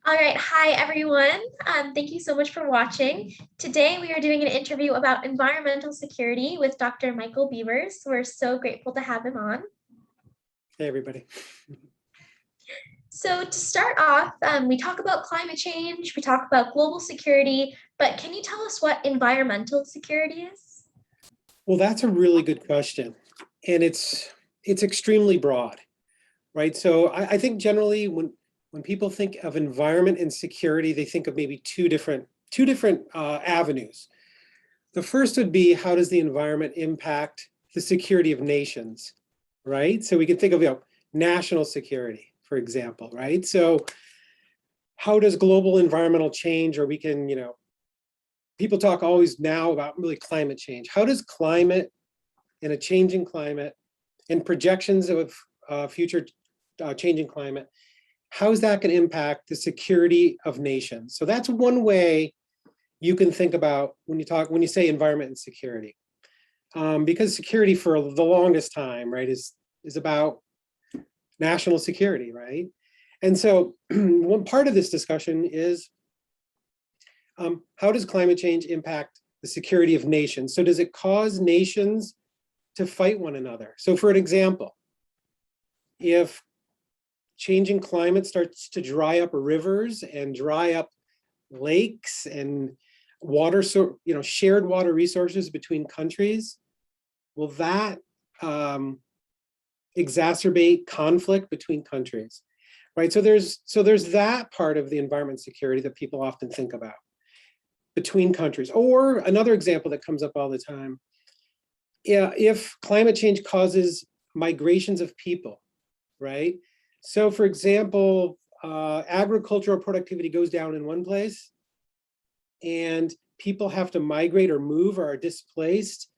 All right, hi everyone. Thank you so much for watching. Today we are doing an interview about environmental security with Dr. Michael Beevers. We're so grateful to have him on. Hey, everybody. So to start off, we talk about climate change, we talk about global security, but can you tell us what environmental security is? Well, that's a really good question. And it's extremely broad, right? So I think generally when people think of environment and security, they think of maybe two different avenues. The first would be, how does the environment impact the security of nations, right? So we can think of, national security, for example, right? So how does global environmental change, or we can, people talk always now about really climate change. How does climate and a changing climate and projections of future changing climate, how is that going to impact the security of nations? So that's one way you can think about when you say environment and security, because security for the longest time, right, is about national security, right? And so one part of this discussion is, how does climate change impact the security of nations? So does it cause nations to fight one another? So for an example, if changing climate starts to dry up rivers and dry up lakes and water, shared water resources between countries, will that exacerbate conflict between countries, right? So there's that part of the environment security that people often think about between countries. Or another example that comes up all the time, if climate change causes migrations of people, right? So for example, agricultural productivity goes down in one place and people have to migrate or move or are displaced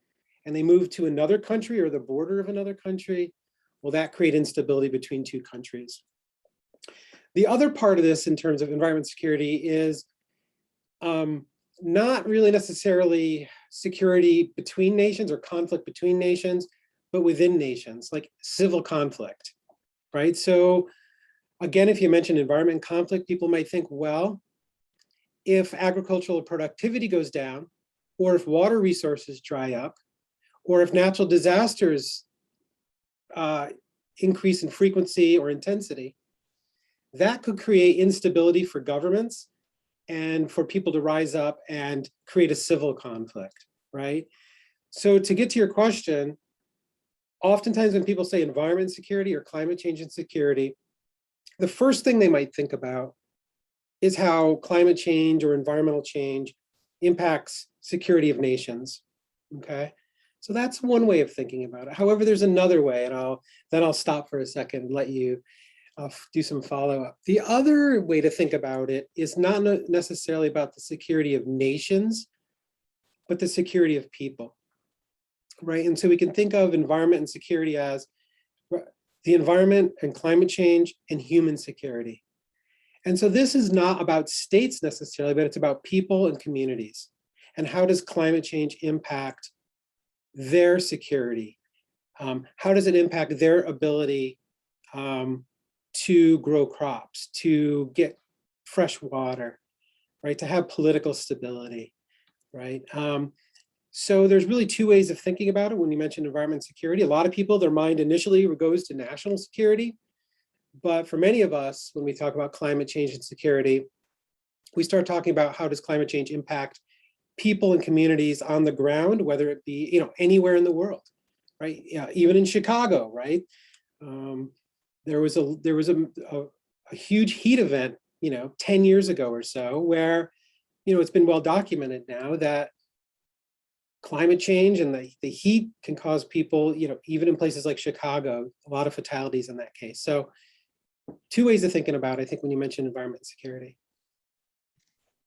and they move to another country or the border of another country, will that create instability between two countries? The other part of this in terms of environment security is not really necessarily security between nations or conflict between nations, but within nations, like civil conflict, right? So again, if you mention environment and conflict, people might think, well, if agricultural productivity goes down, or if water resources dry up, or if natural disasters increase in frequency or intensity, that could create instability for governments and for people to rise up and create a civil conflict, right? So to get to your question, oftentimes when people say environment security or climate change and security, the first thing they might think about is how climate change or environmental change impacts security of nations, okay? So that's one way of thinking about it. However, there's another way, and I'll stop for a second and let you do some follow-up. The other way to think about it is not necessarily about the security of nations, but the security of people, right? And so we can think of environment and security as the environment and climate change and human security. And so this is not about states necessarily, but it's about people and communities. And how does climate change impact their security? How does it impact their ability to grow crops, to get fresh water, right? To have political stability, right? So there's really two ways of thinking about it when you mention environment security. A lot of people, their mind initially goes to national security. But for many of us, when we talk about climate change and security, we start talking about how does climate change impact people and communities on the ground, whether it be anywhere in the world, right? Yeah, even in Chicago, right? There was a huge heat event, 10 years ago or so, where it's been well documented now that climate change and the heat can cause people, even in places like Chicago, a lot of fatalities in that case. So two ways of thinking about it, I think, when you mention environment and security.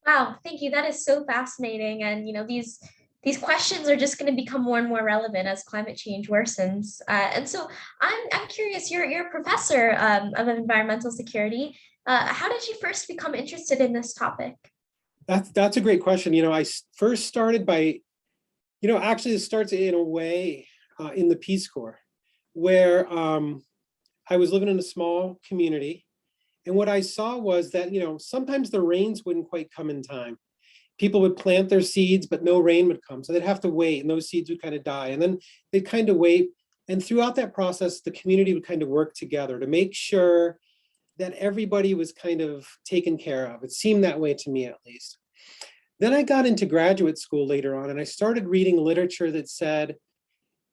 Wow, thank you. That is so fascinating. And these questions are just going to become more and more relevant as climate change worsens. And so I'm curious. You're a professor of environmental security. How did you first become interested in this topic? That's a great question. I first started by, actually it starts in a way in the Peace Corps, where I was living in a small community, And what I saw was that, sometimes the rains wouldn't quite come in time. People would plant their seeds, but no rain would come. So they'd have to wait, and those seeds would kind of die. And then they'd kind of wait. And throughout that process, the community would kind of work together to make sure that everybody was kind of taken care of. It seemed that way to me, at least. Then I got into graduate school later on, and I started reading literature that said,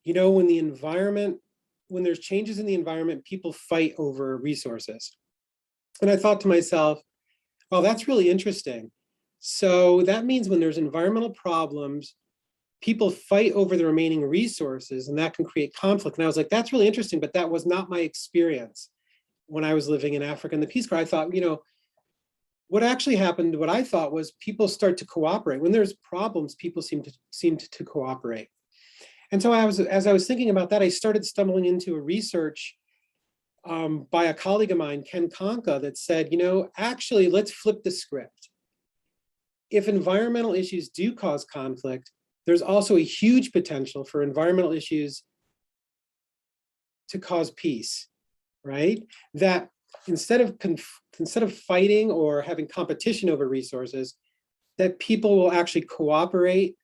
when there's changes in the environment, people fight over resources. And I thought to myself, well, that's really interesting. So that means when there's environmental problems, people fight over the remaining resources, and that can create conflict. And I was like, that's really interesting, but that was not my experience when I was living in Africa in the Peace Corps. I thought, what actually happened, what I thought was people start to cooperate. When there's problems, people seem to cooperate. And so as I was thinking about that, I started stumbling into a research by a colleague of mine, Ken Konka, that said, actually, let's flip the script. If environmental issues do cause conflict, there's also a huge potential for environmental issues to cause peace, right? That instead of fighting or having competition over resources, that people will actually cooperate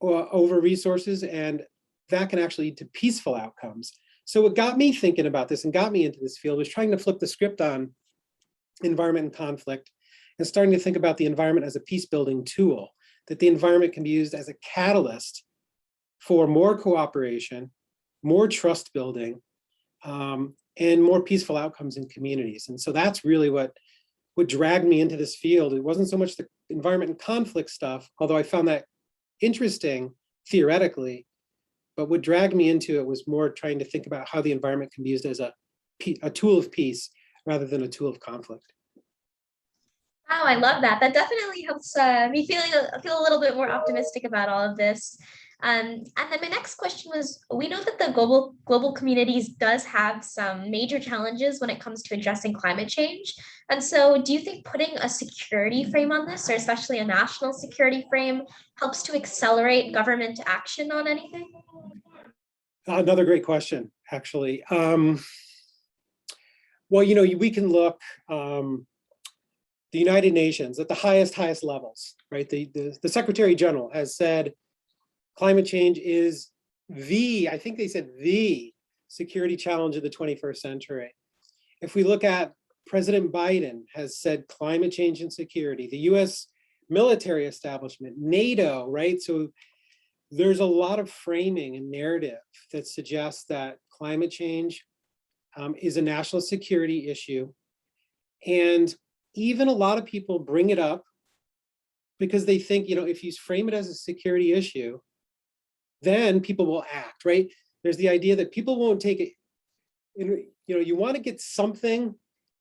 over resources, and that can actually lead to peaceful outcomes. So what got me thinking about this and got me into this field was trying to flip the script on environment and conflict, and starting to think about the environment as a peace-building tool, that the environment can be used as a catalyst for more cooperation, more trust building, and more peaceful outcomes in communities. And so that's really what dragged me into this field. It wasn't so much the environment and conflict stuff, although I found that interesting theoretically, but what dragged me into it was more trying to think about how the environment can be used as a tool of peace rather than a tool of conflict. Wow, I love that. That definitely helps me feel a little bit more optimistic about all of this. And then my next question was, we know that the global communities does have some major challenges when it comes to addressing climate change. And so do you think putting a security frame on this, or especially a national security frame, helps to accelerate government action on anything? Another great question, actually. Well, we can look, the United Nations at the highest levels, right? The Secretary General has said climate change is I think they said the security challenge of the 21st century. If we look at President Biden has said climate change and security, the US military establishment, NATO, right? So there's a lot of framing and narrative that suggests that climate change is a national security issue. And even a lot of people bring it up because they think, if you frame it as a security issue, then people will act, right? There's the idea that people won't take it. You want to get something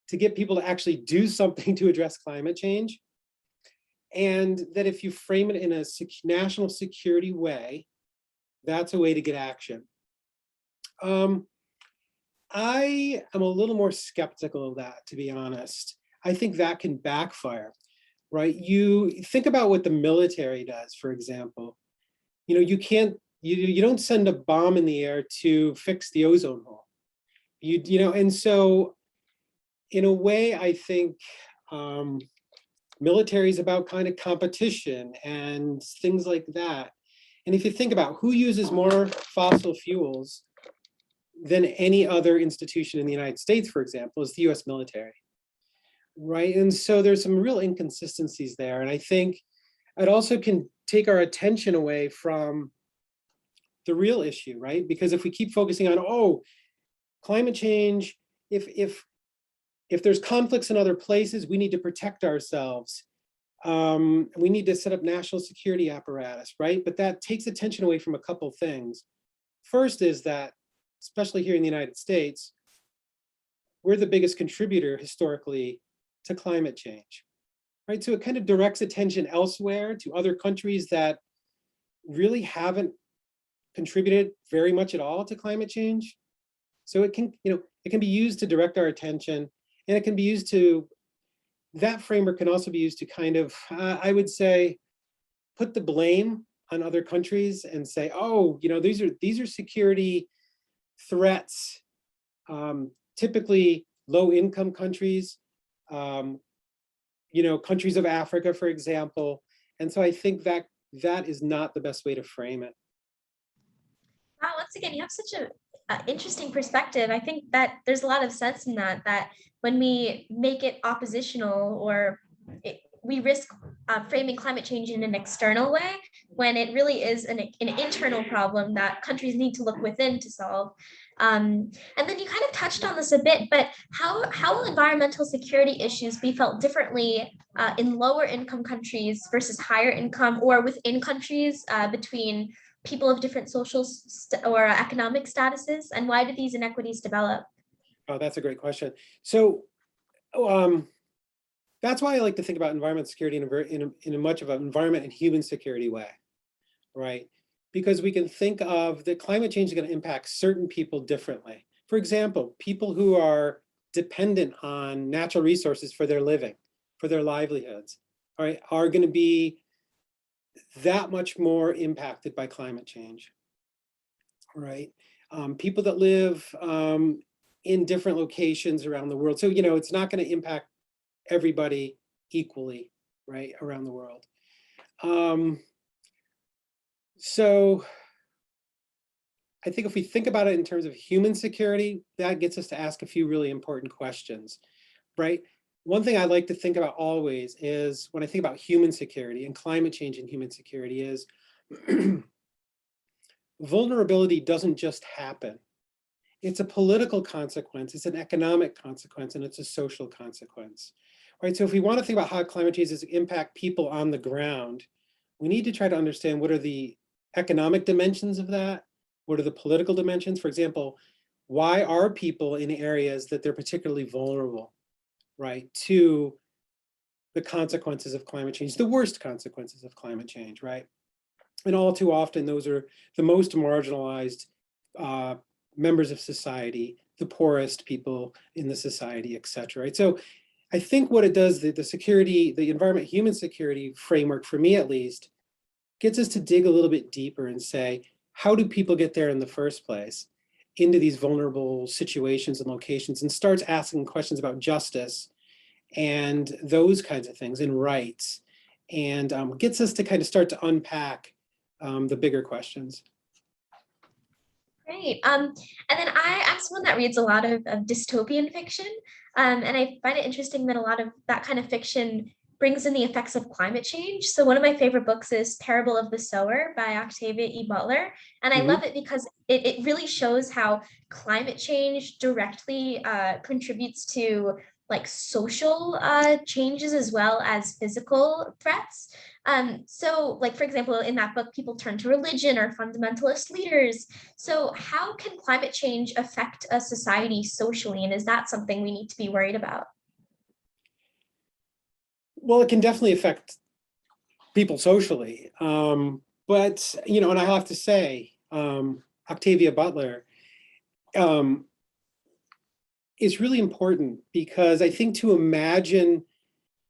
to get people to actually do something to address climate change. And that if you frame it in a national security way, that's a way to get action. I am a little more skeptical of that, to be honest. I think that can backfire, right? You think about what the military does, for example. You don't send a bomb in the air to fix the ozone hole. And so in a way, I think military is about kind of competition and things like that. And if you think about who uses more fossil fuels than any other institution in the United States, for example, is the US military, right? And so there's some real inconsistencies there. And I think it also can take our attention away from the real issue, right? Because if we keep focusing on, climate change, if there's conflicts in other places, we need to protect ourselves. We need to set up national security apparatus, right? But that takes attention away from a couple things. First is that, especially here in the United States, we're the biggest contributor historically to climate change, right? So it kind of directs attention elsewhere to other countries that really haven't contributed very much at all to climate change. So it can be used to direct our attention, and it can be used to, that framework can also be used to kind of, I would say, put the blame on other countries and say, these are security threats, typically low income countries um, you know, countries of Africa, for example. And so I think that that is not the best way to frame it. Wow, once again, you have such a interesting perspective. I think that there's a lot of sense in that, that when we make it oppositional or we risk framing climate change in an external way when it really is an internal problem that countries need to look within to solve. And then you kind of touched on this a bit, but how will environmental security issues be felt differently in lower income countries versus higher income, or within countries between people of different social or economic statuses, and why do these inequities develop? Oh, that's a great question. So um, that's why I like to think about environmental security in a much of an environment and human security way, right? Because we can think of the climate change is going to impact certain people differently. For example, people who are dependent on natural resources for their living, for their livelihoods, right, are going to be that much more impacted by climate change, right? People that live in different locations around the world. So, you know, it's not going to impact everybody equally, right, around the world. So I think if we think about it in terms of human security, that gets us to ask a few really important questions, right? One thing I like to think about always is when I think about human security and climate change and human security is vulnerability doesn't just happen. It's a political consequence, it's an economic consequence, and it's a social consequence, right? So if we want to think about how climate change impact people on the ground, we need to try to understand what are the economic dimensions of that, what are the political dimensions. For example, why are people in areas that they're particularly vulnerable, right, to the consequences of climate change, the worst consequences of climate change, right? And all too often, those are the most marginalized members of society, the poorest people in the society, et cetera. Right? So I think what it does, the security, the environment human security framework, for me at least, gets us to dig a little bit deeper and say, how do people get there in the first place, into these vulnerable situations and locations, and starts asking questions about justice and those kinds of things, and rights, and gets us to kind of start to unpack the bigger questions. Great. And then I'm someone that reads a lot of dystopian fiction, and I find it interesting that a lot of that kind of fiction brings in the effects of climate change. So one of my favorite books is Parable of the Sower by Octavia E. Butler, and I Mhm. love it because it really shows how climate change directly contributes to like social changes as well as physical threats. So like for example, in that book, people turn to religion or fundamentalist leaders. So how can climate change affect a society socially? And is that something we need to be worried about? Well, it can definitely affect people socially. But, you know, and I have to say, Octavia Butler um, is really important because I think to imagine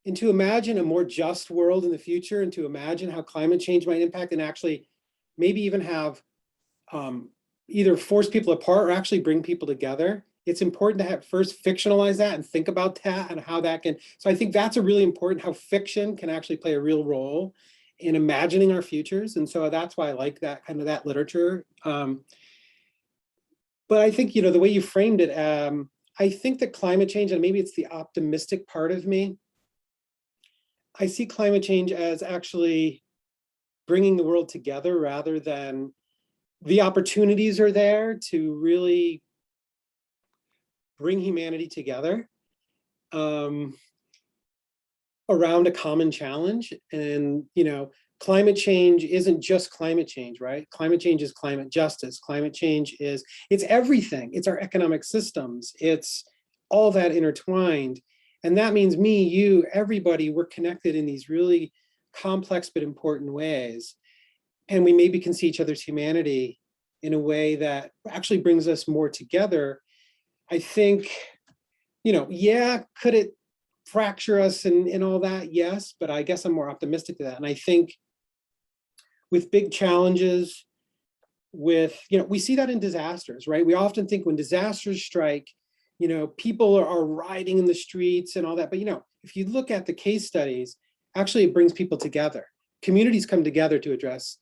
a more just world in the future, and to imagine how climate change might impact and actually maybe even have either force people apart or actually bring people together, it's important to have first fictionalize that and think about that and how that can. So I think that's a really important, how fiction can actually play a real role in imagining our futures. And so that's why I like that kind of that literature. But I think, you know, the way you framed it, I think that climate change, and maybe it's the optimistic part of me, I see climate change as actually bringing the world together rather than the opportunities are there to really bring humanity together um, around a common challenge. And, you know, climate change isn't just climate change, right? Climate change is climate justice. Climate change is, it's everything. It's our economic systems. It's all that intertwined. And that means me, you, everybody, we're connected in these really complex but important ways. And we maybe can see each other's humanity in a way that actually brings us more together. I think, you know, yeah, could it fracture us and all that? Yes, but I guess I'm more optimistic to that. And I think with big challenges, with, you know, we see that in disasters, right? We often think when disasters strike, people are rioting in the streets and all that. But, if you look at the case studies, actually it brings people together. Communities come together to address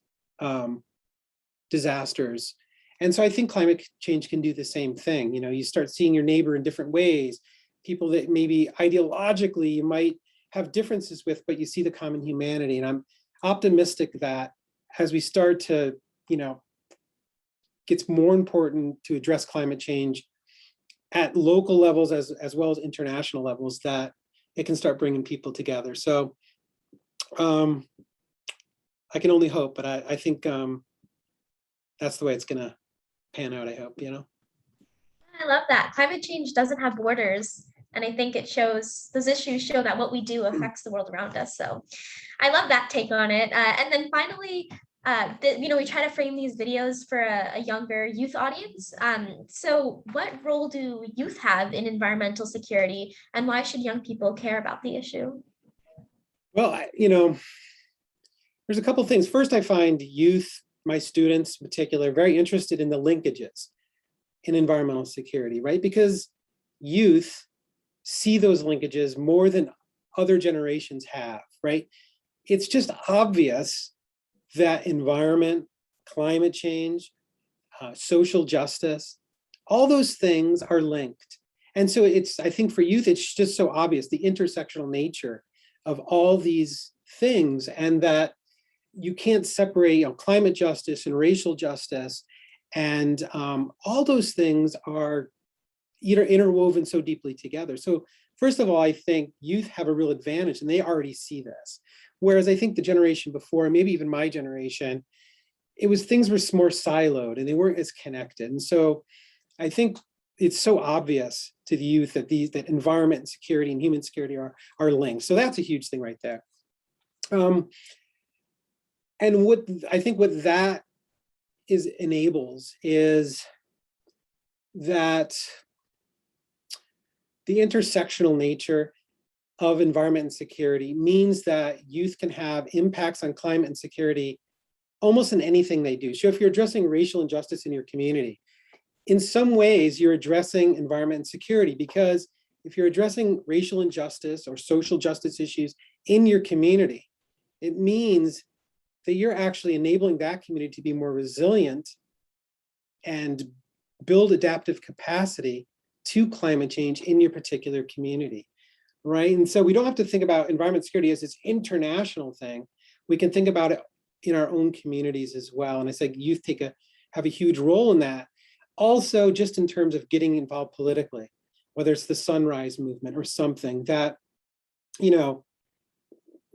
disasters. And so I think climate change can do the same thing. You start seeing your neighbor in different ways, people that maybe ideologically you might have differences with, but you see the common humanity. And I'm optimistic that as we start to, gets more important to address climate change at local levels as well as international levels, that it can start bringing people together. So I can only hope, but I think that's the way it's gonna pan out, I hope. I love that. Climate change doesn't have borders. And I think those issues show that what we do affects the world around us. So I love that take on it. And then finally, we try to frame these videos for a younger youth audience. So what role do youth have in environmental security, and why should young people care about the issue? Well, there's a couple things. First, I find youth, my students in particular, very interested in the linkages in environmental security, right? Because youth see those linkages more than other generations have, right? It's just obvious that environment, climate change, social justice, all those things are linked. And so I think for youth, it's just so obvious, the intersectional nature of all these things, and that you can't separate climate justice and racial justice. And all those things are interwoven so deeply together. So first of all, I think youth have a real advantage, and they already see this. Whereas I think the generation before, maybe even my generation, things were more siloed and they weren't as connected. And so I think it's so obvious to the youth that that environment and security and human security are linked. So that's a huge thing right there. And what that enables is that the intersectional nature of environment and security means that youth can have impacts on climate and security almost in anything they do. So if you're addressing racial injustice in your community, in some ways you're addressing environment and security, because if you're addressing racial injustice or social justice issues in your community, it means that you're actually enabling that community to be more resilient and build adaptive capacity to climate change in your particular community, right? And so we don't have to think about environment security as this international thing. We can think about it in our own communities as well. And I say youth have a huge role in that. Also, just in terms of getting involved politically, whether it's the Sunrise Movement or something that,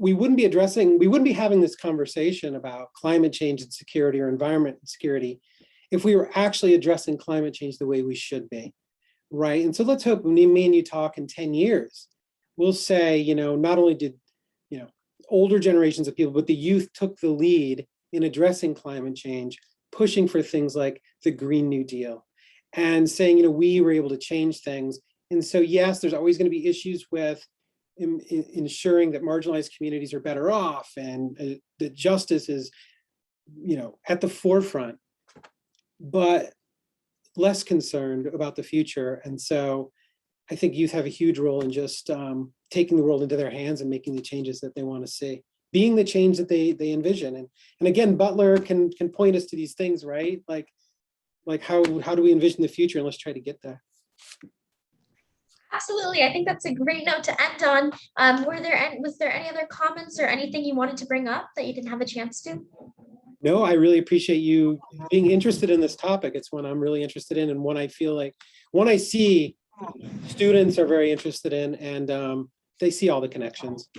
we wouldn't be having this conversation about climate change and security or environment and security if we were actually addressing climate change the way we should be, right? And so let's hope when me and you talk in 10 years, we'll say, not only did, older generations of people, but the youth took the lead in addressing climate change, pushing for things like the Green New Deal, and saying, we were able to change things. And so, yes, there's always going to be issues with ensuring that marginalized communities are better off, and that justice is, at the forefront, but less concerned about the future. And so I think youth have a huge role in just taking the world into their hands and making the changes that they want to see, being the change that they envision. And again, Butler can point us to these things, right? Like how do we envision the future, and let's try to get there. Absolutely. I think that's a great note to end on. Was there any other comments or anything you wanted to bring up that you didn't have a chance to? No, I really appreciate you being interested in this topic. It's one I'm really interested in, and one I see students are very interested in, and they see all the connections.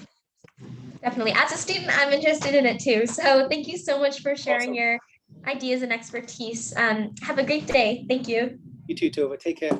Definitely. As a student, I'm interested in it too. So thank you so much for sharing your ideas and expertise. Have a great day. Thank you. You too, Tova. Take care.